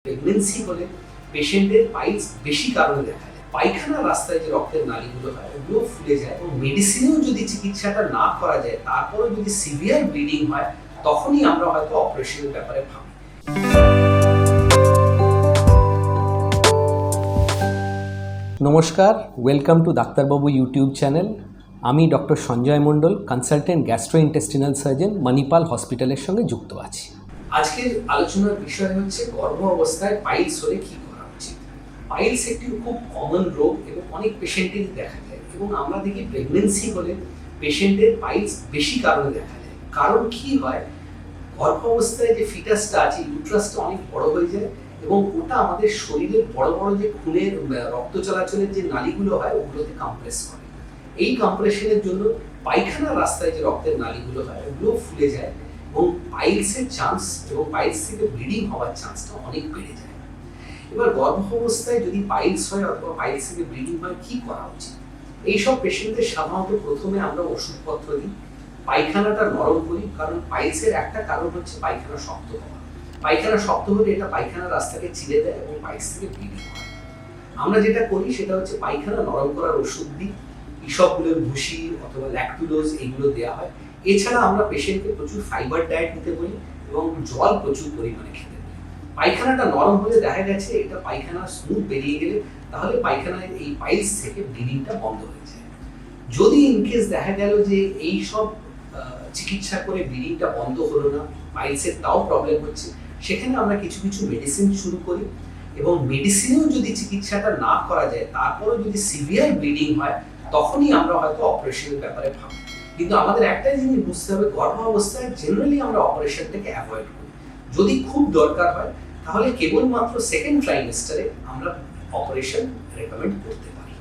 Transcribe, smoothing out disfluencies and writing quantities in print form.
Pregnancy হলে পেশেন্টের piles বেশি কারণে দেখা যায়। পায়খানার রাস্তায় যে রক্তের নালীগুলো হয় ওগুলো ফুলে যায় এবং মেডিসিনেও যদি চিকিৎসাটা না করা যায়, তারপরে যদি সিভিয়ার ব্লিডিং হয়, তখনই আমরা হয়তো অপারেশনের ব্যাপারে ভাবি। নমস্কার, ওয়েলকাম টু ডাক্তারবাবু ইউটিউব চ্যানেল। আমি ডক্টর সঞ্জয় মণ্ডল, কনসালটেন্ট গ্যাস্ট্রোইন্টেস্টিনাল সার্জন, মণিপাল হসপিটালের সঙ্গে যুক্ত আছি। আজকের আলোচনার বিষয় হচ্ছে গর্ভ অবস্থায় পাইলস হলে কি করা উচিত। পাইলস একটি খুব কমন রোগ এবং অনেক পেশেন্টেরই দেখা যায়, এবং আমরা দেখি প্রেগনেন্সি হলে পেশেন্টের পাইলস বেশি কারণে দেখা যায়। কারণ কি হয়, গর্ভ অবস্থায় যে ফিটাসটা আছে, ইউট্রাসটা অনেক বড় হয়ে যায় এবং ওটা আমাদের শরীরের বড় বড় যে খুনের রক্ত চলাচলের যে নালীগুলো হয় ওগুলোতে কম্প্রেস করে। এই কম্প্রেশনের জন্য পায়খানার রাস্তায় যে রক্তের নালীগুলো হয় ওগুলো ফুলে যায় এবং পাইলসের চান্স এবং পাইলস থেকে ব্লিডিং হওয়ার চান্সটা অনেক বেড়ে যায়। এবার গর্ভ অবস্থায় যদি পাইলস হয় অথবা পাইলস থেকে ব্লিডিং হয়, কি করা উচিত? এইসব পেশেন্টদের সাধারণত প্রথমে আমরা ওষুধপত্র দিই, পায়খানাটা নরম করি, কারণ পাইলসের একটা কারণ হচ্ছে পায়খানা শক্ত হওয়া। পায়খানা শক্ত হলে এটা পায়খানার রাস্তাকে চিরে দেয় এবং পাইলস থেকে ব্লিডিং হয়। আমরা যেটা করি সেটা হচ্ছে পায়খানা নরম করার ওষুধ দিই, ইসবগুলোর ভুসি অথবা ল্যাকটুলোজ এইগুলো দেওয়া হয়। এছাড়া আমরা পেশেন্টকে প্রচুর ফাইবার ডায়েট নিতে বলি এবং জল প্রচুর পরিমাণে খেতে বলি। পায়খানাটা নরম হলে দেখা গেছে এটা পায়খানা স্মুথ বেরিয়ে গেলে তাহলে পায়খানায় এই পাইলস থেকে ব্লিডিংটা বন্ধ হয়ে যায়। যদি ইনকেস দেখা গেল যে এই সব চিকিৎসা করে ব্লিডিংটা বন্ধ হলো না, পাইলসের তাও প্রবলেম হচ্ছে, সেখানে আমরা কিছু কিছু মেডিসিন শুরু করি এবং মেডিসিনেও যদি চিকিৎসাটা না করা যায়, তারপরে যদি সিভিয়ার ব্লিডিং হয়, তখনই আমরা হয়তো অপারেশনের ব্যাপারে ভাবি। কিন্তু আমাদের একটাই জিনিস বুঝতে হবে, গর্ভ অবস্থায় জেনারেলি আমরা অপারেশনটাকে অ্যাভয়েড করি। যদি খুব দরকার হয় তাহলে কেবলমাত্র সেকেন্ড ট্রাইমেস্টারে আমরা অপারেশন রেকমেন্ড করতে পারি।